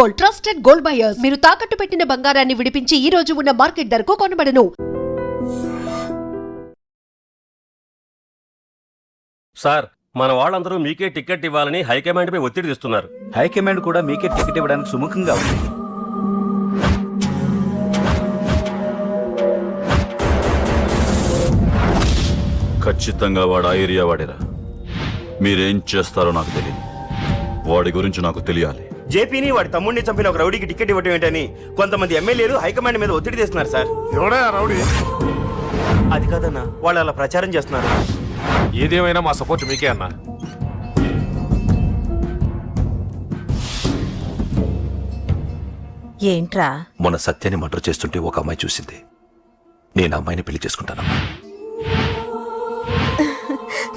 Gold, trusted gold buyers. మీరు తాకట్టు పెట్టిన బంగారాన్ని విడిపించి ఈ రోజు ఉన్న మార్కెట్ ధరకు కొనబడను. సార్, మన వాళ్ళందరూ మీకే టికెట్ ఇవ్వాలని హైకమాండ్ పై ఒత్తిడి తెస్తున్నారు. హైకమాండ్ కూడా మీకే టికెట్ ఇవ్వడానికి సుముఖంగా ఉంది. ఖచ్చితంగా వాడు ఆ ఏరియా వాడేరా. మీరేం చేస్తారో నాకు తెలియదు. వాడి గురించి నాకు తెలియాలి. జేపీని వాడి తమ్ముడిని చంపిన ఒక రౌడీకి టికెట్ ఇవ్వటం ఏంటని కొంతమంది ఎమ్మెల్యేలు హైకమాండ్ మీద ఒత్తిడి తెస్తున్నారు సార్. ఎవడా రౌడీ? అది కాదన్నా, వాళ్ళు అలా ప్రచారం చేస్తున్నారు. ఏదేమైనా మా సపోర్ట్ మీకే అన్నా. ఏంట్రా? మొన్న సత్యాన్ని మర్డర్ చేస్తుంటే ఒక అమ్మాయి చూసింది. నేను అమ్మాయిని పెళ్లి చేసుకుంటానమ్మా.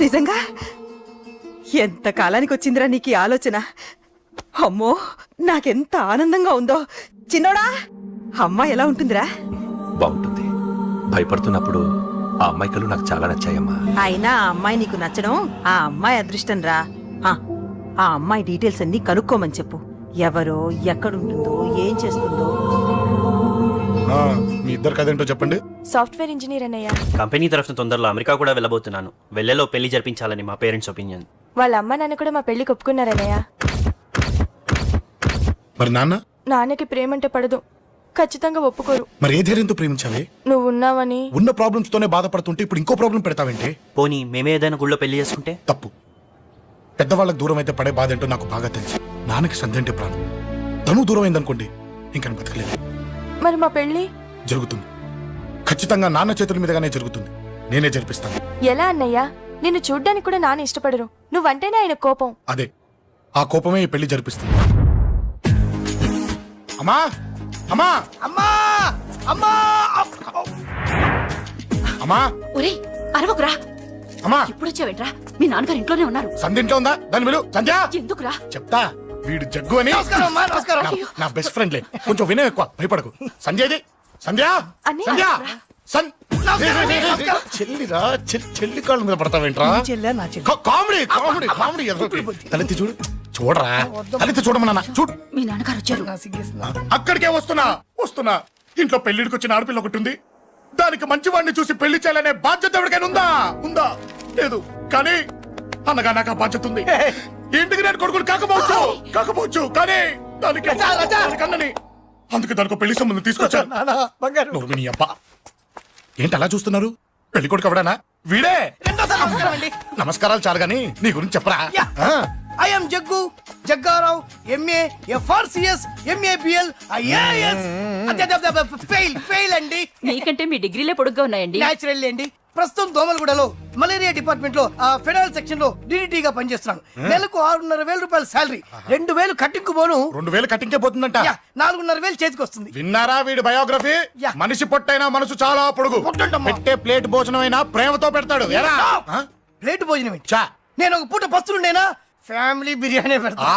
నిజంగా? ఎంత కాలానికి వచ్చిందిరా నీకు ఈ ఆలోచన? అమ్మో, నాకెంత ఆనందంగా ఉందో. చిన్నోడా, అమ్మాయి ఎలా ఉంటుందిరా? బాగుంటుంది. భయపడుతున్నప్పుడు ఆ అమ్మాయి కళ్ళు నాకు చాలా నచ్చాయమ్మా. అయినా ఆ అమ్మాయి నీకు నచ్చడం ఆ అమ్మాయి అదృష్టం రా. ఆ అమ్మాయి డీటెయిల్స్ అన్ని కనుక్కోమని చెప్పు. ఎవరో, ఎక్కడుంటుందో, ఏం చేస్తుందో. మీ ఇద్దరు కదేంటో చెప్పండి. సాఫ్ట్వేర్ ఇంజనీర్ అన్నయ్య. కంపెనీ తరఫున తొందరలో అమెరికా కూడా వెళ్ళబోతున్నాను. వెళ్ళేలో పెళ్లి జరిపించాలని మా పేరెంట్స్ ఒపీనియన్. వాళ్ళ అమ్మ నాన్న కూడా మా పెళ్లికి ఒప్పుకున్నారన్నయ్య. మరి నాన్న? నాన్నకి ప్రేమంటే పడదు, ఖచ్చితంగా ఒప్పుకోరు. మరి ఏ ధైర్యంతో ప్రేమించాలి? నువ్వు ఉన్నావని. ఉన్న ప్రాబ్లమ్స్ తోనే బాధపడుతుంటే ఇప్పుడు ఇంకో ప్రాబ్లం పెడతావేంటి? పోనీ మేమే ఏదైనా గుళ్ళో పెళ్లి చేసుకుంటే? తప్పు. పెద్దవాళ్ళకి దూరం అయితే పడే బాధ ఏంటో నాకు బాగా తెలుసు. నాన్నకి సంధ్య అంటే ప్రాణం. తను దూరం అయిందనుకోండి, ఇంకా బతకలేదు. మరి మా పెళ్లి జరుగుతుంది. ఖచ్చితంగా నాన్న చేతుల మీదగానే జరుగుతుంది. నేనే జరిపిస్తాను. ఎలా అన్నయ్య? నిన్ను చూడ్డానికి కూడా నాన్న ఇష్టపడరు. నువ్వంటేనే ఆయన కోపం. అదే, ఆ కోపమే ఈ పెళ్లి జరిపిస్తుంది. అమ్మా, అమ్మా, అమ్మా, అమ్మా, అమ్మా. ఒరేయ్, అరవకురా. అమ్మా, ఇప్పుడు వచ్చావేంట్రా? మీ నాన్నగారు ఇంట్లోనే ఉన్నారు. సంధ్య ఇంట్లో ఉందా? దాని విలు. సంధ్య. ఎందుకురా? చెప్తా. వీడు జగ్గు అని నా బెస్ట్ ఫ్రెండ్లే. కొంచెం వినయం ఎక్కువ, భయపడకు. సంధ్యది. సంధ్య, సంధ్య, చెల్లిరా. చెల్లి కాళ్ళ మీద పడతావేంట్రా? Comedy comedy comedy. తలెత్తి చూడు. చూడరా, తలెత్తి చూడమన్నా. చూడు. మీ నాన్నగారు వచ్చారు. అక్కడికే వస్తున్నా వస్తున్నా. ఇంట్లో పెళ్లిడికి వచ్చిన ఆడపిల్ల ఒకటి ఉంది. దానికి మంచివాడిని చూసి పెళ్లి చేయాలనే బాధ్యత ఎవరికైనా ఉందా? ఉందా? లేదు. కానీ అనగా నాకు ఆ బాధ్యత ఉంది. ఇంటికి నేను కొడుకుని కాకపోవచ్చు కానీ దానికి అన్నని. అందుకే దానికి పెళ్లి సంబంధం తీసుకొచ్చాను. అబ్బా, ఏంటి అలా చూస్తున్నారు? పెళ్లి కొడుకు ఎవడానా? వీడే. నమస్కారాలు చాలు గాని నీ గురించి చెప్పరా. I'm Jaggu Jaggarao, MA FRCS, MABL, IAS. Fail అండి. మీకంటే మీ డిగ్రీలే పొడుగ్గా ఉన్నాయండి. న్యాచురల్ అండి. ప్రస్తుతం దోమలగూడలో మలేరియా డిపార్ట్మెంట్ లో ఫెడరల్ సెక్షన్ లో డిడిటీగా పనిచేస్తున్నాను. నెలకు 6,500 రూపాయల శాలరీ, 2,000 కట్టింకు పోను. 2,000 కట్టింకే పోతుందంట. 4,500 చేతికి వస్తుంది. విన్నారా వీడి బయోగ్రఫీ? మనిషి పొట్టైనా మనసు చాలా పొడుగు. పెట్టే ప్లేట్ భోజనం అయినా ప్రేమతో పెడతాడు. ప్లేట్ భోజనం నేను ఒక పూట పస్తులుండేనా? ఫ్యామిలీ బిర్యానీ పెడతా.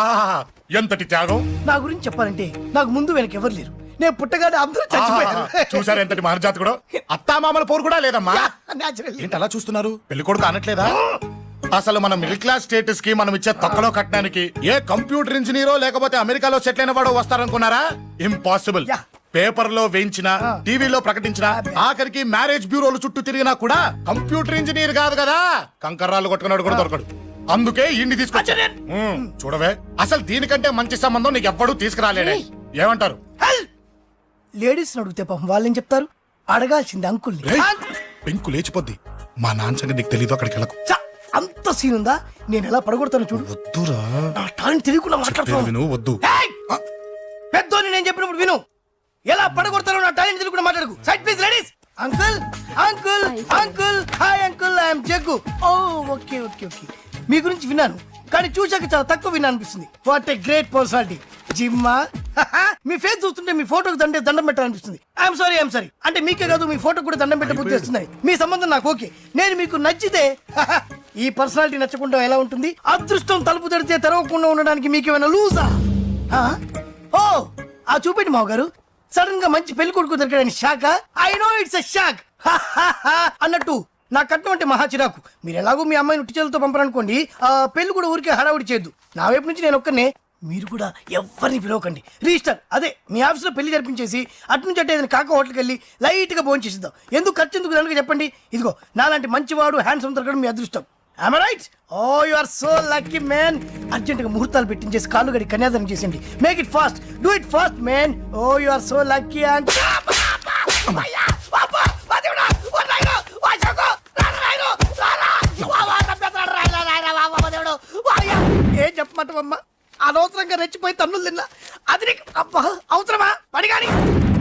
ఎంతటి త్యాగం! నా గురించి చెప్పాలంటే నాకు ముందు వెనక ఎవరు లేరు. నేను పుట్టగానే అందరూ చచ్చిపోయారు. చూసారు ఎంతటి మహర్జాత్ కూడా. అత్తామామల పోరు కూడా లేదమ్మా. ఏంటి అలా చూస్తున్నారు? పెళ్లి కొడుకు అనట్లేదా? అసలు మన మిడిల్ క్లాస్ స్టేటస్ కి మనం ఇచ్చే తక్కువలో కట్టడానికి ఏ కంప్యూటర్ ఇంజనీరో లేకపోతే అమెరికాలో సెటిల్ అయిన వాడో వస్తారనుకున్నారా? ఇంపాసిబుల్. పేపర్ లో వేయించిన, టీవీలో ప్రకటించిన, ఆఖరికి మ్యారేజ్ బ్యూరోలు చుట్టూ తిరిగినా కూడా కంప్యూటర్ ఇంజనీర్ కాదు కదా, కంకర్రాలు కొట్టుకున్నాడు కూడా దొరకడు. అందుకే ఇండి తీసుకొచ్చా. చూడవే, అసలు దీనికంటే మంచి సంబంధం నీకు ఎవ్వడూ తీసుకురాలేడే. ఏమంటారు? లేడీస్ అడిగితే పాపం వాళ్ళేం చెప్తారు? అడగాల్సింది అంకుల్. పెంకు లేచిపోద్ది. మా నాన్న సంగతి నీకు తెలీదు. అక్కడికి వెళ్ళకు. అంత సీన్ ఉందా? నేను ఎలా పడగొడతాను చూడు. వద్దురా, నా టాలెంట్ తెలియకుండా మాట్లాడుతున్నాను. వద్దు. పెద్దోని నేను చెప్పినప్పుడు విను. ఎలా పడగొడతారో నా టాలెంట్ తెలియకుండా మాట్లాడకు. Side please ladies. Uncle, uncle, uncle. Hi uncle, I'm Jaggu. Oh okay okay okay. మీ గురించి విన్నాను, కానీ చూశాక చాలా తక్కువ విన్నా అనిపిస్తుంది. What a great personality. జిమ్మా, మీ ఫేస్ చూస్తుంటే మీ ఫోటోకి దండం పెట్టాలనిపిస్తుంది. I'm sorry. అంటే మీకే కాదు, మీ ఫోటో కూడా దండం పెట్టే బుద్ధి వస్తున్నాయి. మీ సంబంధం నాకు ఓకే. నేను మీకు నచ్చితే ఈ పర్సనాలిటీ నచ్చకుండా ఎలా ఉంటుంది? అదృష్టం తలుపు తడితే తెరవకుండా ఉండడానికి మీకేమైనా లూజా? ఓ, ఆ చూపెట్టి మావ గారు. సడన్ గా మంచి పెళ్లి కొడుకు దొరికాడని shock. I know it's a shock అన్నట్టు నా కట్నం అంటే మహా చిరాకు. మీరు ఎలాగో మీ అమ్మాయిని ఉట్టి చేతులతో పంపరనుకోండి, పెళ్లి కూడా ఊరికే హడావుడి చేయొద్దు. నా వైపు నుంచి నేను ఒక్కనే మీరు కూడా ఎవరిని పిలవకండి. రిజిస్టర్ అదే మీ ఆఫీస్లో పెళ్లి జరిపించేసి అటు నుంచి అంటే ఏదైనా కాక హోటల్కి వెళ్ళి లైట్గా భోజనం చేసిద్దాం. ఎందుకు ఖర్చు ఎందుకు దానికి చెప్పండి. ఇదిగో నాలాంటి మంచివాడు హ్యాండ్సమ్ దొరకడం మీ అదృష్టం. Am I right? Oh, you are so lucky, man. అర్జెంటుగా ముహూర్తాలు పెట్టించేసి కాళ్ళు గడి కన్యాదానం చేసేయండి. Make it fast, do it fast, man. Oh, you are so lucky and ఏం చెప్పమంటావమ్మా? అనవసరంగా రెచ్చిపోయి తన్నులు తిన్నా. అది నీకు అబ్బా అవసరమా? పడిగాని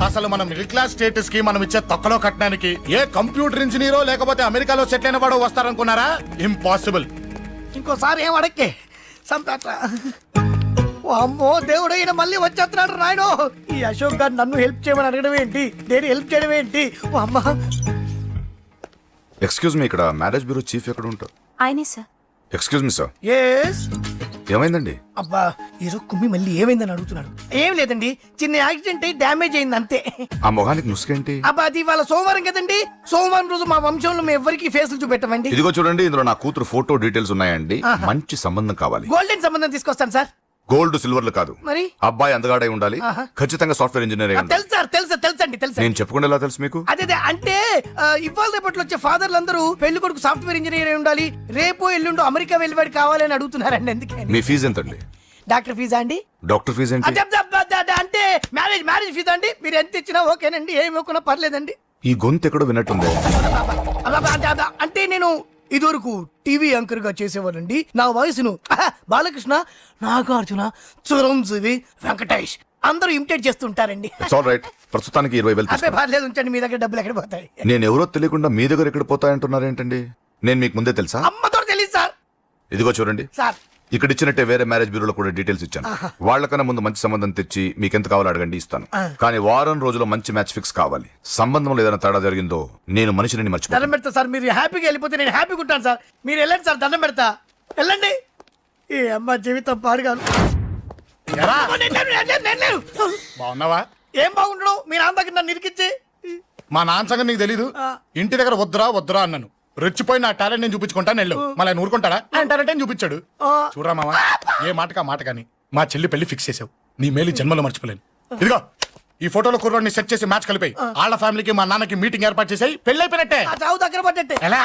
అసలు మన మిడిల్ క్లాస్ స్టేటస్ కి మనం ఇచ్చే తొక్కలో కట్టడానికి ఏ కంప్యూటర్ ఇంజనీరో లేకపోతే అమెరికాలో సెటిల్ అయిన వాడు వస్తారనుకున్నారా? ఇంపాసిబుల్. ఇంకోసారి ఏం అడక్కే సంపేట. అమ్మో దేవుడు, ఈయన మళ్ళీ వచ్చేస్తున్నాడు రాయడు. ఈ అశోక్ గారు నన్ను హెల్ప్ చేయమని అడగడం ఏంటి, నేను హెల్ప్ చేయడం ఏంటి? ఓ అమ్మ. ఎక్స్క్యూజ్ మీ, ఇక్కడ మ్యారేజ్ బ్యూరో చీఫ్ ఎక్కడ ఉంటారు? ఆయనే sir. Excuse me sir, yes. ఏమైందండి? అబ్బా ఈరోజు కుమ్మి మళ్ళీ ఏమైందని అడుగుతున్నాడు. ఏం లేదండి, చిన్న యాక్సిడెంట్ అయి డ్యామేజ్ అయింది అంతే. ఆ మొహానికి ముసుకేంటి? అబ్బా అది ఇవాళ సోమవారం కదండి. సోమవారం రోజు మా వంశంలో మేము ఎవరికి ఫేసులు చూపెట్టమండి. ఇదిగో చూడండి, ఇందులో నా కూతురు ఫోటో డీటెయిల్స్ ఉన్నాయండి. మంచి సంబంధం కావాలి. గోల్డెన్ సంబంధం తీసుకొస్తాను సార్. గోల్డ్ సిల్వర్లు కాదు, మరి అబ్బాయి అందగాడై ఉండాలి. ఖచ్చితంగా సాఫ్ట్వేర్ ఇంజనీర్ అయి ఉండాలి. తెలుసు సార్, తెలుసండి తెలుసు. నేను చెప్పకుండా ఎలా తెలుసు మీకు? అదే అంటే ఇవాళ రేపట్లో వచ్చే ఫాదర్లు అందరూ పెళ్లి కొడుకు సాఫ్ట్వేర్ ఇంజనీర్ అయి ఉండాలి, రేపు ఎల్లుండు అమెరికా వెళ్ళివాడు కావాలని అడుగుతున్నారండి. అందుకే మీ ఫీజు ఎంతండి? డాక్టర్ ఫీజా అండి? డాక్టర్ ఫీజు ఏంటి? అంటే మ్యారేజ్ ఫీజా అండి. మీరు ఎంత ఇచ్చినా ఓకేనండి, ఏమి ఇవ్వకున్నా పర్లేదండి. ఈ గొంతు ఎక్కడో విన్నట్టుంది. అంటే నేను ఇదివరకు టీవీ యాంకర్ గా చేసేవాళ్ళండి. నా వయసును బాలకృష్ణ, నాగార్జున, చిరంజీవి, వెంకటేష్ అందరూ ఇమిటేట్ చేస్తుంటారండి. It's all right. ప్రస్తుతానికి 20,000 అబ్బే పర్లేదు, ఉంచండి. మీ దగ్గర డబ్బులు ఎక్కడ పోతాయి? నేను ఎవరో తెలియకుండా మీ దగ్గర ఎక్కడ పోతాయంటున్నారు ఏంటండి? నేను మీకు ముందే తెలుసా? అమ్మతో తెలియదు సార్. ఇదిగో చూడండి సార్, ఇక్కడ ఇచ్చినట్టే వేరే మ్యారేజ్ బ్యూరోలో కూడా డీటెయిల్స్ ఇచ్చాను. వాళ్ళకన్నా ముందు మంచి సంబంధం తెచ్చి మీకు ఎంత కావాలో అడగండి, ఇస్తాను. కానీ వారం రోజుల్లో మంచి మ్యాచ్ ఫిక్స్ కావాలి. సంబంధంలో ఏదైనా తేడా జరిగిందో నేను మనిషిని మర్చిపోతాను. దండం పెడతా సార్. మీరు హ్యాపీగా వెళ్ళిపోతే నేను హ్యాపీగా ఉంటాను సార్. మీరు వెళ్ళండి సార్, దండం పెడతా. వెళ్ళండి. ఏ అమ్మ జీవితం పాడుగాను. ఎరా? బాగున్నావా? ఏం బాగుండడం, మీ నాన్న దగ్గర నన్ను ఇరికిచ్చి. మా నాన్న సంగతి నీకు తెలీదు. ఇంటి దగ్గర వద్దురా అన్నాను. రెచ్చిపోయి నా టాలెంట్ నేను చూపించుకుంటాను వెళ్ళు. మళ్ళీ ఆయన ఊరుకుంటాడా? ఆయన టాలెంట్ అని చూపించాడు. చూడరా మావా, ఏ మాటకా మాట కానీ మా చెల్లి పెళ్లి ఫిక్స్ చేసావు. నీ మేలు జన్మలో మర్చిపోలేను. ఇదిగో ఈ ఫోటోలో కుర్రాడిని సెట్ చేసి మ్యాచ్ కలిపాయి. వాళ్ళ ఫ్యామిలీకి మా నాన్నకి మీటింగ్ ఏర్పాటు చేసాయి. పెళ్లి అయిపోయినట్టే. చావు దగ్గర పడ్డట్టే. ఎలా?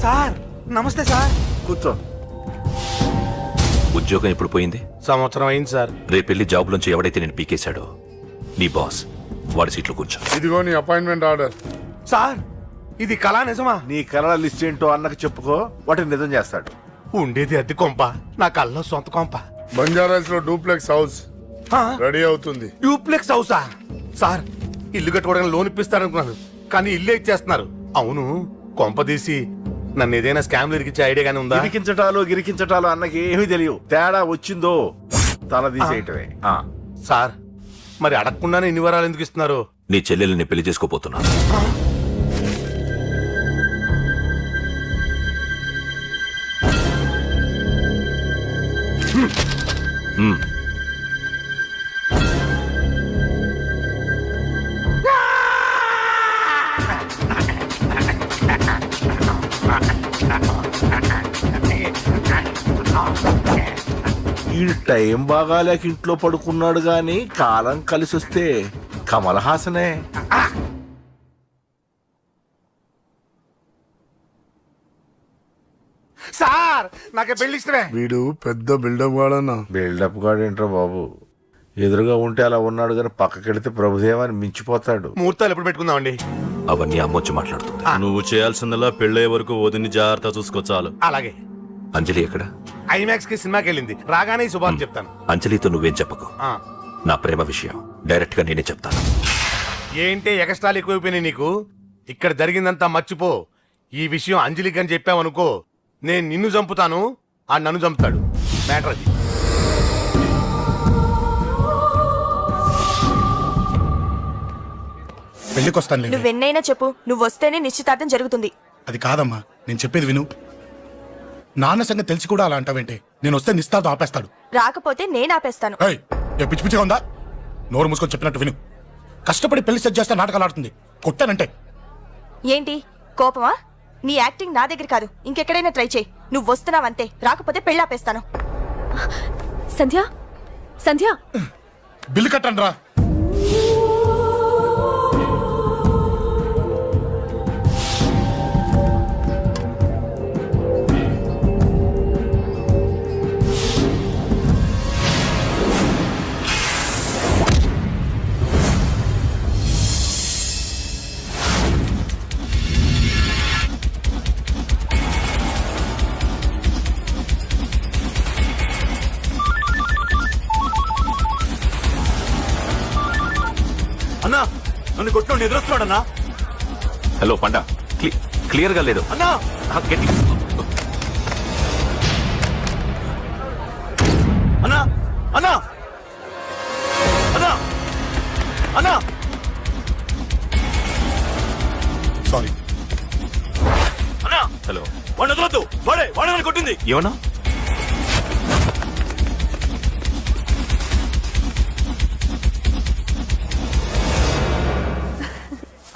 సార్ నమస్తే సార్. కూర్చో. ఉద్యోగం ఎప్పుడు పోయింది? సంవత్సరం అయింది సార్. రేపెళ్ళి జాబ్ నుంచి ఎవడైతే నేను పీకేశాడో నీ బాస్ వాడి సీట్లో కూర్చో. ఇదిగో నీ అపాయింట్మెంట్ ఆర్డర్. సార్ ఇది కళా నిజమా? నీ కళల లిస్ట్ ఏంటో అన్నకు చెప్పుకో, వాటిని నిజం చేస్తాడు. ఉండేది అద్దె కొంప, నా కళ్ళలో సొంత కొంప. బంజారాస్ లో డూప్లెక్స్ హౌస్ రెడీ అవుతుంది. డూప్లెక్స్ హౌసా? సార్ ఇల్లు కట్టుకోవడానికి లోన్ ఇప్పిస్తారనుకున్నాను, కానీ ఇల్లే ఇచ్చేస్తున్నారు. అవును, కొంప తీసి నన్ను ఏదైనా స్కామ్ ఇరికించే ఐడియా గానీ ఉందా? గిరికించటాలు అన్నకి ఏమీ తెలియవు. తేడా వచ్చిందో తల తీసేయటమే. సార్ మరి అడగకుండానే ఇన్ని వరాలు ఎందుకు ఇస్తున్నారు? నీ చెల్లెల్ని పెళ్లి చేసుకోపోతున్నా. ఈ టైం బాగాలేక ఇంట్లో పడుకున్నాడు గాని కాలం కలిసి వస్తే కమల్ హాసనే. సార్ నాకే పెళ్లి ఇష్టమే. వీడు పెద్ద బిల్డప్ వాడన్నా. బిల్డప్ గాడేంట్రా బాబు, ఎదురుగా ఉంటే అలా ఉన్నాడు కానీ పక్కకెడితే ప్రభుదేవాన్ని మించిపోతాడు. ముహూర్తాలు ఎప్పుడు పెట్టుకుందామండి? అవన్నీ అమ్మొచ్చి మాట్లాడుతుంది. నువ్వు చేయాల్సిందల్లా పెళ్ళే వరకు వదిని జాగ్రత్త చూసుకో చాలు. అలాగే. అంజలి ఎక్కడ? ఐమాక్స్ కి సినిమాకి వెళ్ళింది, రాగానే ఈ శుభాన్ని చెప్తాను. అంజలితో నువ్వేం చెప్పకు. నా ప్రేమ విషయం డైరెక్ట్ గా నేనే చెప్తాను. ఏంటి ఎగస్ట్రాలు ఎక్కువైపోయినాయి నీకు? ఇక్కడ జరిగిందంతా మర్చిపో. ఈ విషయం అంజలికి అని చెప్పావనుకో, నేను నిన్ను చంపుతాను, ఆ నన్ను చంపుతాడు. మ్యాటర్ అది. పెళ్లికి వస్తాను. నువ్వెన్నైనా చెప్పు, నువ్వు వస్తేనే నిశ్చితార్థం జరుగుతుంది. అది కాదమ్మా, నేను చెప్పేది విను. నాన్న సంగతి తెలిసి కూడా అలా అంటావేంటి? నేను వస్తే నిస్తార్థం ఆపేస్తాడు. రాకపోతే నేను ఆపేస్తాను. ఏయ్, ఏ పిచ్చి పిచ్చిగా ఉందా? నోరు మూసుకొని చెప్పినట్టు విను. కష్టపడి పెళ్లి సెట్ చేస్తే నాటకాలు ఆడుతుంది. కొట్టానంటే ఏంటి కోపమా? నీ యాక్టింగ్ నా దగ్గర కాదు, ఇంకెక్కడైనా ట్రై చేయి. నువ్వు వస్తున్నావంతే, రాకపోతే పెళ్ళాపేస్తాను. సంధ్య సంధ్య బిల్లు కట్టండి రా. అన్నా నన్ను కొట్టుకోండి ఎదురొస్తున్నాడు అన్నా. హలో పండ క్లియర్ గా లేదు అన్నా గట్టి అన్నా అన్నా అన్నా అన్నా సారీ. అన్నా హలో వాడిని వదలొద్దు. వాడే నన్ను కొట్టింది. ఏమన్నా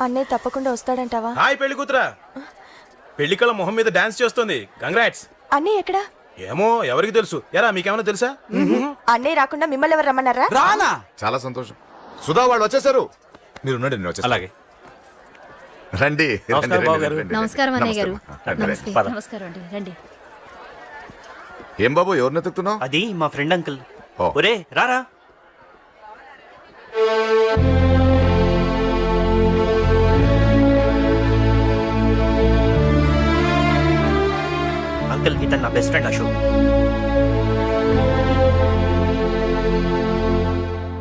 అన్నయ్య తప్పకుండా వస్తాడంటావా? హాయ్ పెళ్లి కూతురా. పెళ్లి కళ మొహం మీద డాన్స్ చేస్తుంది. కంగ్రాట్స్. అన్నయ్య ఎక్కడా? ఏమో ఎవరికి తెలుసు. ఎరా మీకేమైనా తెలుసా? అన్నయ్య రాకుండా మిమ్మల్ని ఎవరు రమ్మన్నారా? రానా? చాలా సంతోషం. సుధా వాళ్ళు వచ్చేసారు. మీరు ఉండండి, నేను వచ్చేస్తాను. అలాగే. రండి. నమస్కారం బాబు గారు. నమస్కారం అన్నయ్య గారు. నమస్తే. పద. నమస్కారం అండి, రండి. ఏం బాబు, ఎవరిని ఎత్తుకుతున్నావు? అది మా ఫ్రెండ్ అంకుల్. ఓ. ఒరే రారా. అంకుల్ ఇతను నా బెస్ట్ ఫ్రెండ్ అశోక్.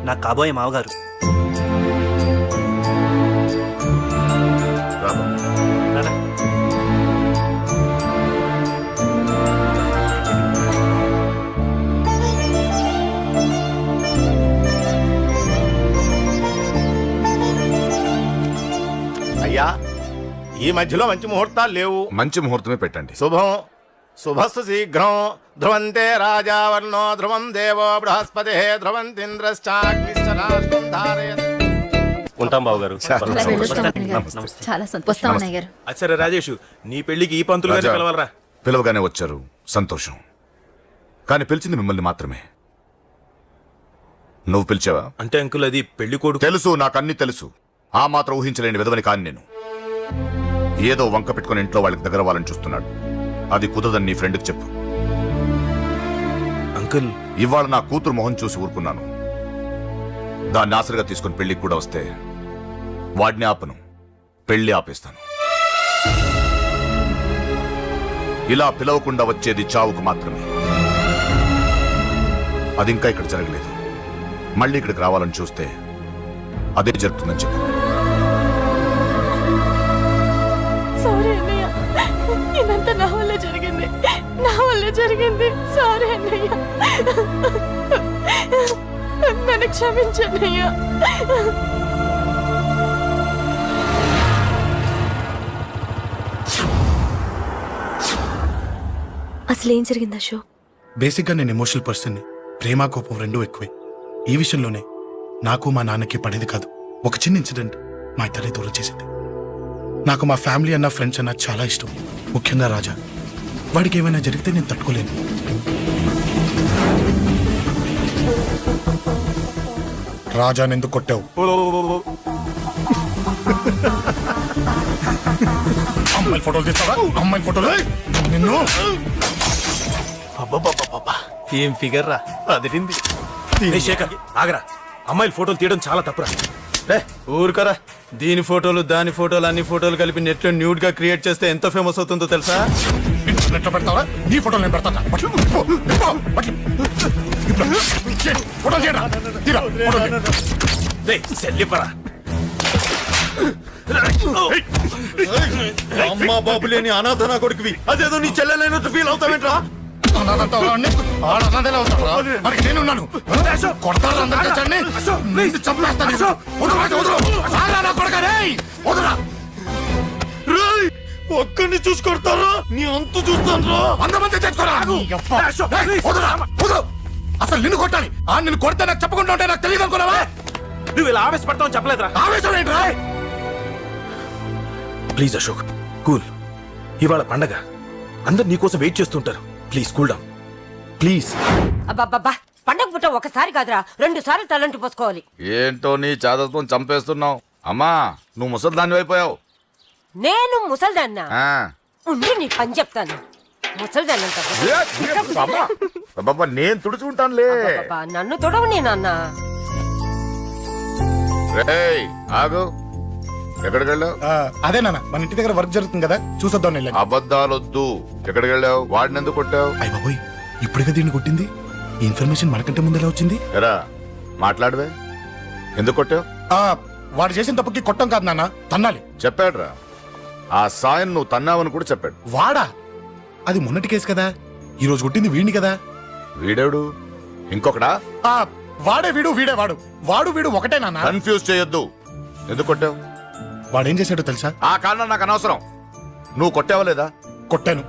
నా కాబోయే మావగారు. రాబా. అయ్యా ఈ మధ్యలో మంచి ముహూర్తాలు లేవు. మంచి ముహూర్తమే పెట్టండి. శుభం శుభస్సు శీఘ్రం ధ్రువంతే రాజావర్ణో ధ్రువం దేవో బృహస్పతి ధ్రువంతింద్రశ్చాగ్నిశ్చరాష్ట్రం ధారయత్. ఉంటాం బాబు గారు. చాలా అలా వెళ్ళొస్తాం సంతోషం. అన్నయ్య గారు. చాలా సంతోషం అన్నయ్య గారు. సరే రాజేష్ నీ పెళ్లికి ఈ పంతులు గారిని రాజా, పిలవాలరా. పిలవగానే వచ్చారు, సంతోషం. కానీ పిలిచింది మిమ్మల్ని మాత్రమే. నువ్వు పిలిచావా? అంటే అంకుల్ అది పెళ్లి కొడుకు. తెలుసు, నాకు అన్ని తెలుసు. ఆ మాత్రం ఊహించలేని విధవని కాని నేను. ఏదో వంక పెట్టుకుని ఇంట్లో వాళ్ళకి దగ్గర వాళ్ళని చూస్తున్నాడు. అది కుదరదని నీ ఫ్రెండ్కి చెప్పు. అంకుల్ ఇవాళ నా కూతురు మొహం చూసి ఊరుకున్నాను. దాన్ని ఆసరిగా తీసుకుని పెళ్లికి కూడా వస్తే వాడిని ఆపను, పెళ్లి ఆపేస్తాను. ఇలా పిలవకుండా వచ్చేది చావుకు మాత్రమే. అది ఇంకా ఇక్కడ జరగలేదు. మళ్ళీ ఇక్కడికి రావాలని చూస్తే అదే జరుగుతుందని చెప్పు. సారీ అన్నయ్య, ఇదంతా నా వల్లే జరిగింది. నా వల్లే జరిగింది. సారీ అన్నయ్య, నన్ను క్షమించన్నయ్య. అసలు ఏం జరిగింది అశోక్? బేసిక్గా నేను ఎమోషనల్ పర్సన్ని. ప్రేమ కోపం రెండూ ఎక్కువే. ఈ విషయంలోనే నాకు మా నాన్నకి పడేది కాదు. ఒక చిన్న ఇన్సిడెంట్ మా ఇద్దరిని దూరం చేసింది. నాకు మా ఫ్యామిలీ అన్న ఫ్రెండ్స్ అన్న చాలా ఇష్టం, ముఖ్యంగా రాజా. వాడికి ఏమైనా జరిగితే నేను తట్టుకోలేను. రాజాని ఎందుకు కొట్టావు? అమ్మాయిల ఫోటోలు తీస్తావా? అమ్మాయిల ఫోటోలు నిన్ను. ఏం ఫిగర్ రా అదిరింది. శేఖర్ ఆగరా, అమ్మాయిల ఫోటోలు తీయడం చాలా తప్పురా. ఊరుకరా, దీని ఫోటోలు దాని ఫోటోలు అన్ని ఫోటోలు కలిపి నెట్ లో న్యూడ్ గా క్రియేట్ చేస్తే ఎంత ఫేమస్ అవుతుందో తెలుసా? ఇంటర్నెట్ లో పెడతావా? నీ ఫోటోలు నేను పెడతాను. ఫోటోలు చేయరా? తీరా, ఫోటోలు చేయి. సెల్లిపరా. అమ్మా బాబు లేని అనాథ నా కొడుకువి, అదేదో నీ చెల్లెలైనట్టు ఫీల్ అవుతావేంట్రా? నేనున్నాను. కొడతారు అందరూ తెచ్చండి. చంపేస్తాను. ఒక్కడిని చూసుకొడతారా? నీ అంతు చూస్తాను. 100 మంది తెచ్చుకోరా. అసలు నిన్ను కొట్టాలి. నిన్ను కొడితే నాకు చెప్పకుండా ఉంటే నాకు తెలియదు అనుకున్నావా? నువ్వు ఇలా ఆవేశపడతావు చెప్పలేదురా. ఆవేశం ఏంట్రా? Please Ashok, cool. ఇవాళ పండగ, అందరు నీకోసం వెయిట్ చేస్తుంటారు. Please cool down. ప్లీజ్. అబ్బబ్బబ్బా పండగ పుట్ట ఒకసారి కాదురా 2 సార్లు తలంటి పోసుకోవాలి. ఏంటో నీ చాదత్వం చంపేస్తున్నావు. అమ్మా నువ్వు ముసలిదాన్ని అయిపోయావు. నేను ముసల్దాన్నా ఉండి నీ పని చెప్తాను. ముసల్దాన్నంట నేను తుడుచుకుంటానులే. నన్ను తొడవు నేనన్న. రేయ్ ఆగు, ఎక్కడికి వెళ్ళావు? అదే నాన్న మన ఇంటి దగ్గర వర్క్ జరుగుతుంది కదా చూసొద్దాం వెళ్ళాను. అబద్ధాలొద్దు. ఎక్కడికి వెళ్ళావు? వాడిని ఎందుకు కొట్టావు? అయ్య బాబోయ్ ఇప్పుడుగా దీన్ని కొట్టింది. ఈ ఇన్ఫర్మేషన్ మనకంటే ముందు ఎలా వచ్చింది? ఎరా మాట్లాడవే, ఎందుకు కొట్టావు? వాడు చేసిన తప్పుకి కొట్టం కాదు నాన్న, తన్నాలి. చెప్పాడురా, ఆ సాయం నువ్వు తన్నావని కూడా చెప్పాడు. వాడా? అది మొన్నటి కేసు కదా, ఈ రోజు కొట్టింది వీడిని కదా. వీడేడు ఇంకొకడా? వాడే వీడు, వీడే వాడు. వాడు వీడు ఒకటే నాన్న. కన్ఫ్యూజ్ చేయొద్దు. ఎందుకు కొట్టావు? వాడేం చేశాడో తెలుసా? ఆ కారణం నాకు అనవసరం. నువ్వు కొట్టావా లేదా? కొట్టాను.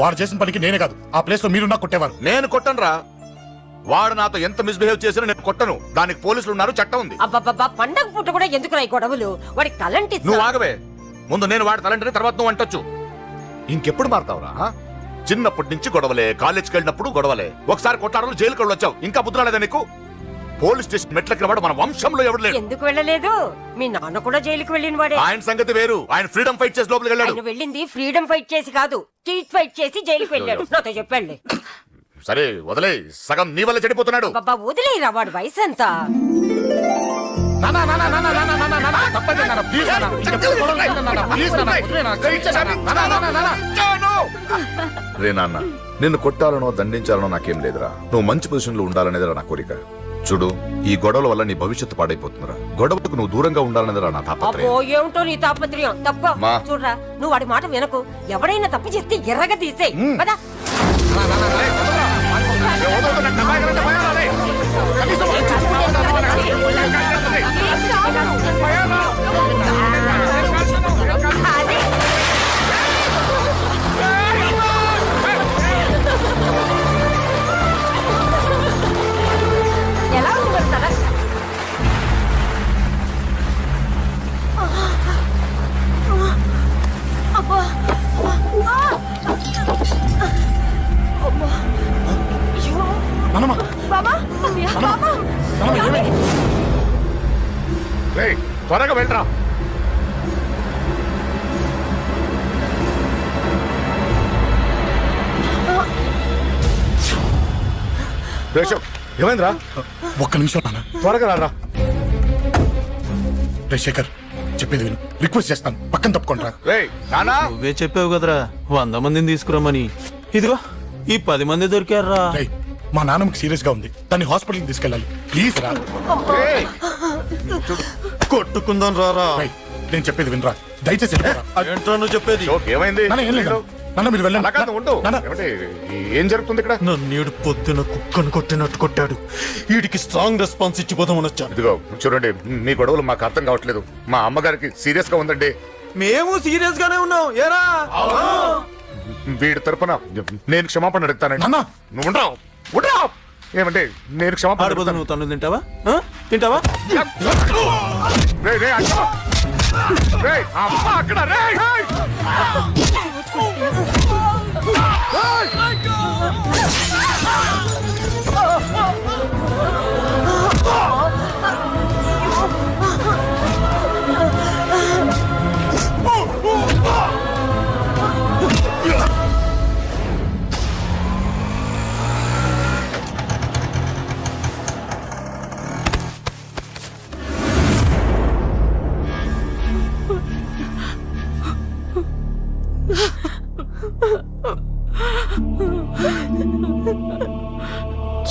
వాడు చేసిన పనికి నేనే కాదు, ఆ ప్లేస్ లో మీరున్నా కొట్టేవారు. నేను కొట్టనురా. వాడు నాతో ఎంత మిస్బిహేవ్ చేసినా నేను కొట్టను. దానికి పోలీసులు ఉన్నారు, చట్టం ఉంది. అబ్బబ్బబ్బా పండగ పుట్ట కూడా ఎందుకు రాయి గొడవలు? వాడికి తలంటి నువ్వు ఆగవే. ముందు నేను వాడి తలంటే తర్వాత నువ్వు అంటొచ్చు. ఇంకెప్పుడు మారుతావురా? చిన్నప్పటి నుంచి గొడవలే, కాలేజ్కి వెళ్ళినప్పుడు గొడవలే. ఒకసారి కొట్టాడలు జైలుకి వెళ్ళి వచ్చావు, ఇంకా బుద్ధి రాలేదా నీకు? పోలీస్ స్టేషన్ మెట్లకి వాడు మన వంశంలో ఎవడు లేడు. ఎందుకు వెళ్ళలేదు? మీ నాన్న కూడా జైలుకి వెళ్ళిన వాడే. ఆయన సంగతి వేరు. ఆయన ఫ్రీడమ్ ఫైట్ చేసి లోపలికి వెళ్ళాడు. ఆయన వెళ్ళింది ఫ్రీడమ్ ఫైట్ చేసి కాదు, స్ట్రీట్ ఫైట్ చేసి జైలుకి వెళ్ళాడు. నాతో చెప్పండి. సరే వదిలే, సగం నీ వల్ల చెడిపోతున్నాడు. బాబా వదిలేరా, వాడు వయసు ఎంత? రే నాన్న, నిన్ను కొట్టాలనో దండించాలనో నాకేం లేదురా. నువ్వు మంచి పొజిషన్ లో ఉండాలనేదిరా నా కోరిక. చూడు, ఈ గొడవల వల్ల నీ భవిష్యత్తు పాడైపోతుందిరా. గొడవకు నువ్వు దూరంగా ఉండాలనేదిరా నా తాపత్రయం. అబ్బో ఏమిటో నీ తాపత్రయం. తప్ప చూడరా, నువ్వు వాడి మాట వినకు. ఎవడైనా తప్పు చేస్తే ఎర్రగా తీసేయ్ కదా. ఎలా ఉంది కదా? అబ్బా త్వరగా వెళ్ళరా. ఏమైందిరా? ఒక్క నిమిషం నాన్న, త్వరగా రారా. రే శేఖర్, చెప్పేది విను. రిక్వెస్ట్ చేస్తాను, పక్కన తప్పుకుంటా. నువ్వే చెప్పావు కదరా 100 మందిని తీసుకురమ్మని. ఇదిగో ఈ 10 మంది దొరికారా. మా నాన్నకి సీరియస్ గా ఉంది, దాన్ని హాస్పిటల్కి తీసుకెళ్ళాలి. ప్లీజ్ రా. కొట్టుకుందాం రారా. నేను చెప్పేది వినరా, దయచేసి ఏంట్రా నువ్వు చెప్పేది? ఏమైంది? నాన్న మీరు వెళ్ళండి. ఏం జరుగుతుంది ఇక్కడ? నన్ను పొద్దున కుక్కను కొట్టినట్టు కొట్టాడు. వీడికి స్ట్రాంగ్ రెస్పాన్స్ ఇచ్చిపోదామని వచ్చాను. ఇదిగో చూడండి, మీ గొడవలు మాకు అర్థం కావట్లేదు. మా అమ్మగారికి సీరియస్ గా ఉందండి. మేము సీరియస్ గానే ఉన్నాం. ఏరా వీడి తరపున నేను క్షమాపణ అడుగుతానండి. నువ్వు ఉండరావు. ఏమంటే నేను క్షమాపణ అడుగుతాను. నువ్వు తను తింటావా? తింటావా? అక్కడ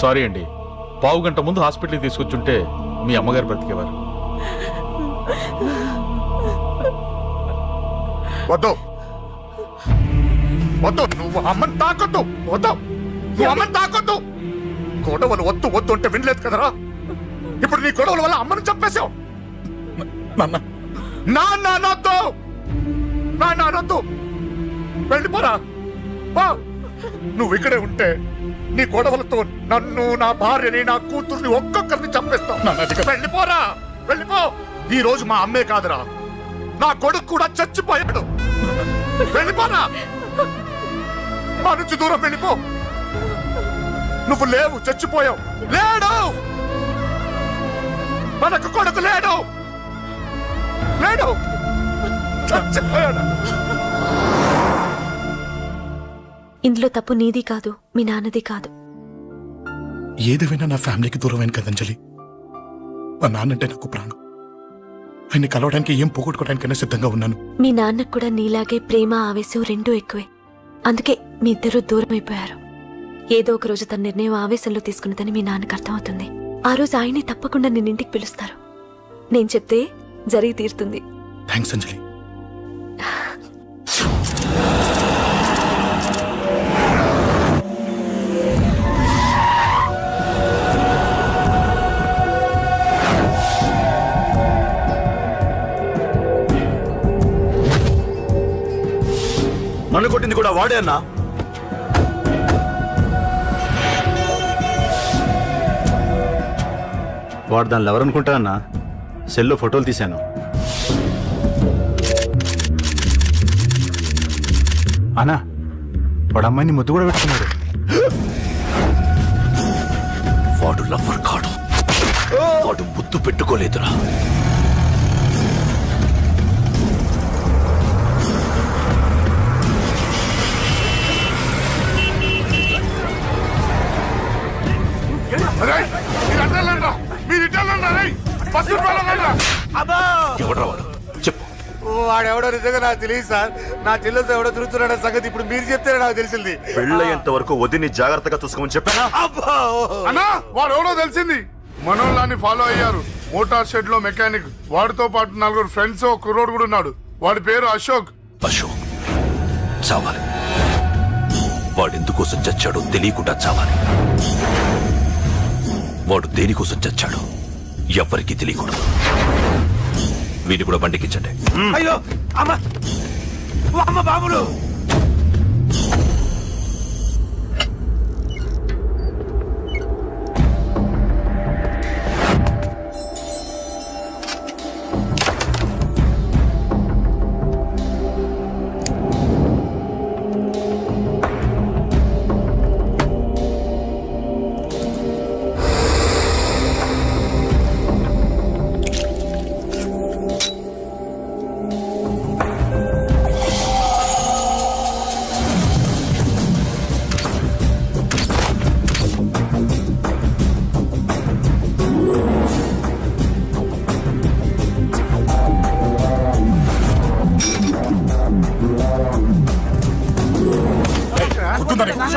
సారీ అండి, పావు గంట ముందు హాస్పిటల్కి తీసుకొచ్చుంటే మీ అమ్మగారు బ్రతికేవారు. వద్దు వద్దు, నువ్వు అమ్మని తాకొద్దు. వద్దు, నువ్వు అమ్మని తాకొద్దు. గొడవలు వద్దు వద్దు అంటే వినలేదు కదరా. ఇప్పుడు నీ గొడవల వల్ల అమ్మని చంపేశావు. నాన్నొద్దు, వెళ్ళిపోరా. నువ్వు ఇక్కడే ఉంటే నీ గొడవలతో నన్ను, నా భార్యని, నా కూతుర్ని ఒక్కొక్కరిని చంపేస్తావు. వెళ్ళిపోరా, వెళ్ళిపో. ఈ రోజు మా అమ్మే కాదురా, నా కొడుకు కూడా చచ్చిపోయాడు. వెళ్ళిపోరా, మా నుంచి దూరం వెళ్ళిపో. నువ్వు లేవు, చచ్చిపోయావు. లేడు, మనకు కొడుకు లేడు, లేడు, చచ్చిపోయాడు. ఇందులో తప్పు నీది కాదు, మీ నాన్నది కాదు. ఏదేమైనా నా ఫ్యామిలీకి దూరమైన కదా అంజలి. మా నాన్నంటే నాకు ప్రాణం. ఆయన్ని కలవడానికి ఏం పోగొట్టుకోవడానికైనా సిద్ధంగా ఉన్నాను. మీ నాన్నకు కూడా నీలాగే ప్రేమ ఆవేశం రెండూ ఎక్కువే. అందుకే మీ ఇద్దరూ దూరం అయిపోయారు. ఏదో ఒక రోజు తన నిర్ణయం ఆవేశంలో తీసుకున్నదని మీ నాన్నకు అర్థమవుతుంది. ఆ రోజు ఆయన్ని తప్పకుండా నిన్న ఇంటికి పిలుస్తారు. నేను చెప్తే జరిగి తీరుతుంది. థ్యాంక్స్ అంజలి. నన్ను కొట్టింది కూడా వాడే అన్నా. వాడు దానిలో ఎవరనుకుంటా అన్నా, సెల్లో ఫోటోలు తీశాను. అన్నా వాడు అమ్మాయిని ముద్దు కూడా పెట్టుకున్నాడు. వాడు లవ్వర్ కాడు, వాడు ముద్దు పెట్టుకోలేదురా. ఎవడ్రా వాడు? చెప్పు. వాడెవడో నిజంగా నాకు తెలియదు సార్. నా చెల్లెలతో ఎవడో తిరుగుతున్నాడ సంగతి ఇప్పుడు మీరు చెప్తే నాకు తెలిసింది. పెళ్ళయ్యేంత వరకు వదిని జాగ్రత్తగా చూసుకోమని చెప్పానా? అన్నా వాడు ఎవడో తెలిసింది. మనోళ్ళని ఫాలో అయ్యారు. మోటార్ షెడ్ లో మెకానిక్, వాడితో పాటు 4 ఫ్రెండ్స్, ఒక కుర్రోడు కూడా ఉన్నాడు. వాడి పేరు అశోక్. అశోక్ చావాలి. వాడు ఎందుకోసం చచ్చాడో తెలియకుండా చావాలి. వాడు దేనికోసం చచ్చాడో ఎవ్వరికీ తెలియకూడదు. వీడిని కూడా బండికించండి. అయ్యో అమ్మ, అమ్మ బాబులు.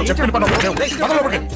చెప్పిన పని ఒకటే. మొదలుపెట్టు.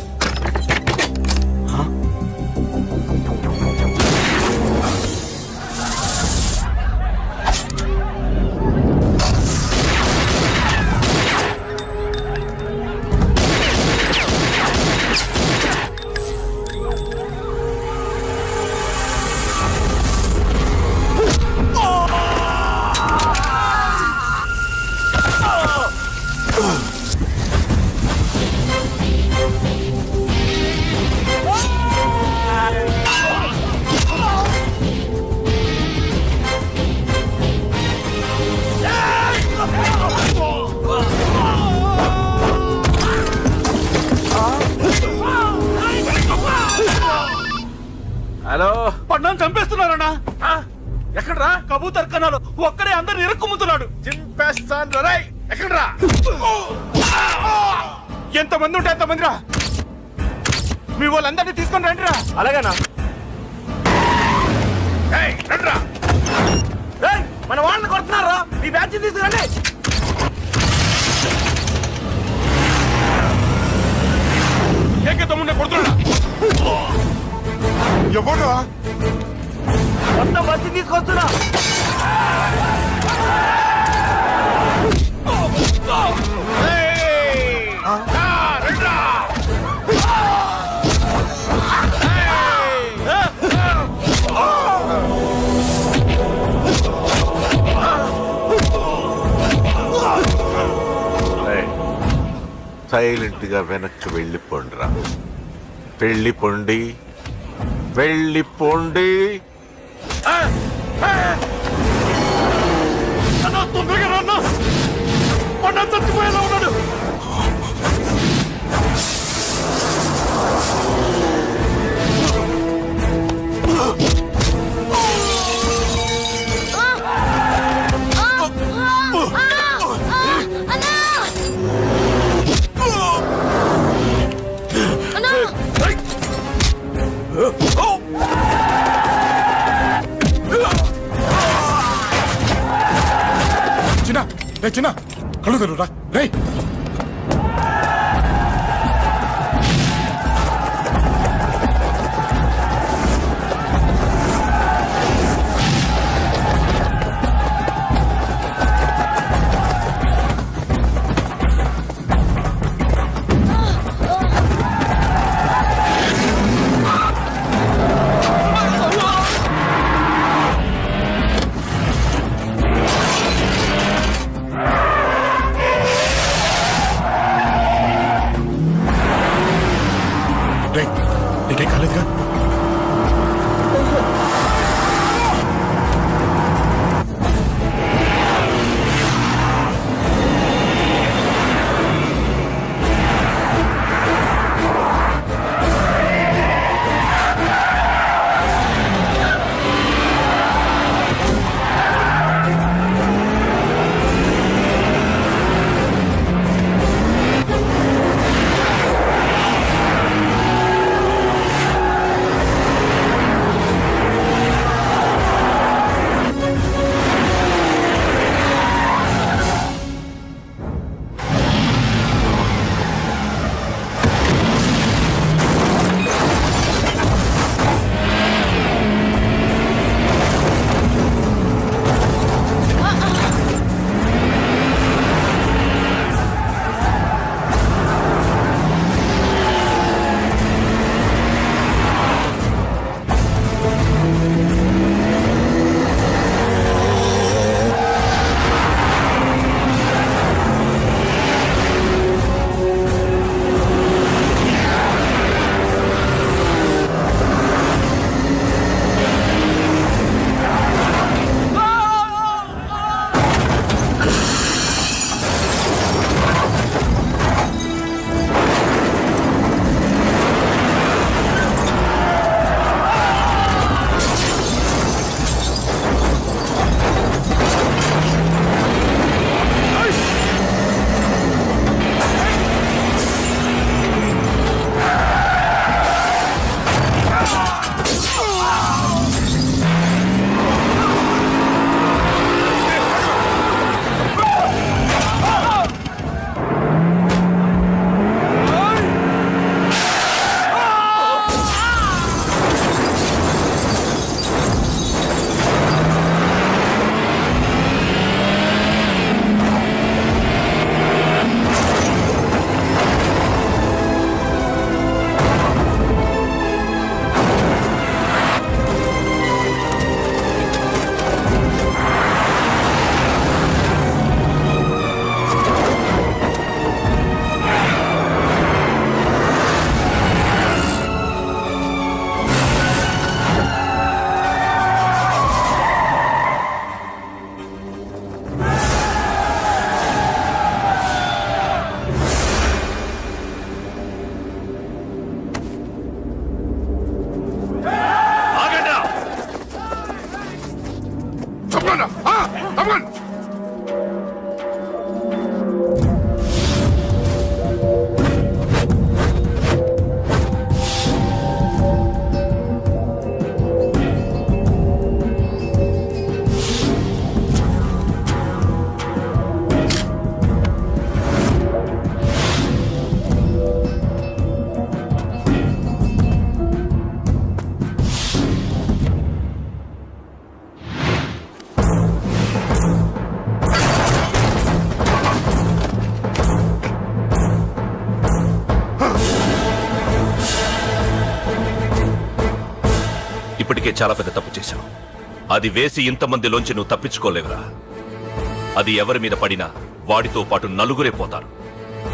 హలో, పడ్డాను చంపేస్తున్నారన్నా. ఎక్కడ్రా కబూతర్ కన్నాలు? ఒక్కడే అందరు ఇరుక్కుముతున్నాడు. చింపేస్తాను రా. ఎక్కడ్రా? ఎంతమంది ఉంటే ఎంతమంది రా. మీ వాళ్ళందరినీ తీసుకొని రండి రా. అలాగేనా? మన వాళ్ళని కొడుతున్నారా? మీ బ్యాచ్ తీసుకురండి. ఏకతమ్ముడిని కొడుతున్నా. ఎవరు మొత్తం బస్సు తీసుకొస్తున్నా. సైలెంట్ గా వెనక్కి వెళ్ళిపోండిరా. వెళ్ళిపోండి, వెళ్ళిపోండి. తొందరగా. 我能怎么样了？我能。చిన్న రే చిన్న కళ్ళు తెరురా రే రే నీకే కాలేదుగా ఇప్పటికే చాలా పెద్ద తప్పు చేశావు. అది వేసి ఇంతమందిలోంచి నువ్వు తప్పించుకోలేవురా. అది ఎవరి మీద పడినా వాడితో పాటు నలుగురే పోతారు.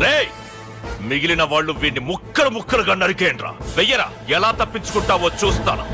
రేయ్, మిగిలిన వాళ్ళు వీడిని ముక్కలు ముక్కలుగా నరికేండ్రా. వెయ్యరా, ఎలా తప్పించుకుంటావో చూస్తాను.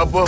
అబ్బో